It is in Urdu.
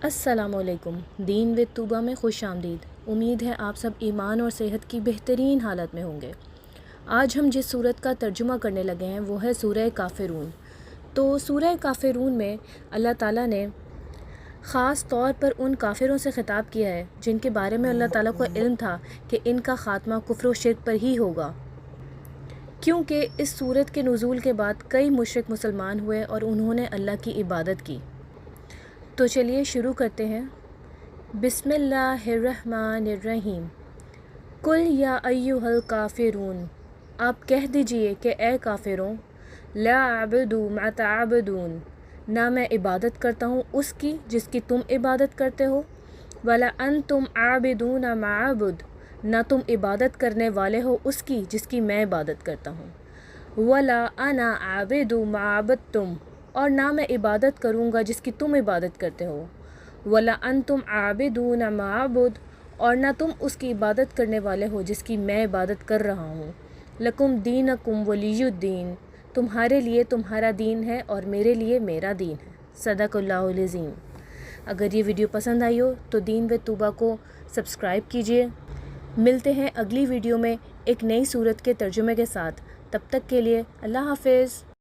السلام علیکم۔ دین و طوبہ میں خوش آمدید۔ امید ہے آپ سب ایمان اور صحت کی بہترین حالت میں ہوں گے۔ آج ہم جس سورت کا ترجمہ کرنے لگے ہیں وہ ہے سورہ کافرون۔ تو سورہ کافرون میں اللہ تعالیٰ نے خاص طور پر ان کافروں سے خطاب کیا ہے جن کے بارے میں اللہ تعالیٰ کو علم تھا کہ ان کا خاتمہ کفر و شرک پر ہی ہوگا، کیونکہ اس سورت کے نزول کے بعد کئی مشرک مسلمان ہوئے اور انہوں نے اللہ کی عبادت کی۔ تو چلیے شروع کرتے ہیں۔ بسم اللہ الرحمن الرحیم۔ قل یا ایھا الکافرون، آپ کہہ دیجئے کہ اے کافروں، لا اعبد ما تعبدون، نہ میں عبادت کرتا ہوں اس کی جس کی تم عبادت کرتے ہو، ولا انتم عابدون ما اعبد، نہ تم عبادت کرنے والے ہو اس کی جس کی میں عبادت کرتا ہوں، ولا انا عابد ما عبدتم، اور نہ میں عبادت کروں گا جس کی تم عبادت کرتے ہو، ولا انتم عابدون ما اعبد، اور نہ تم اس کی عبادت کرنے والے ہو جس کی میں عبادت کر رہا ہوں، لکم دینکم ولی الدین، تمہارے لیے تمہارا دین ہے اور میرے لیے میرا دین ہے۔ صدق اللہ العظیم۔ اگر یہ ویڈیو پسند آئی ہو تو دین و طوبہ کو سبسکرائب کیجیے۔ ملتے ہیں اگلی ویڈیو میں ایک نئی سورت کے ترجمے کے ساتھ، تب تک کے لیے اللہ حافظ۔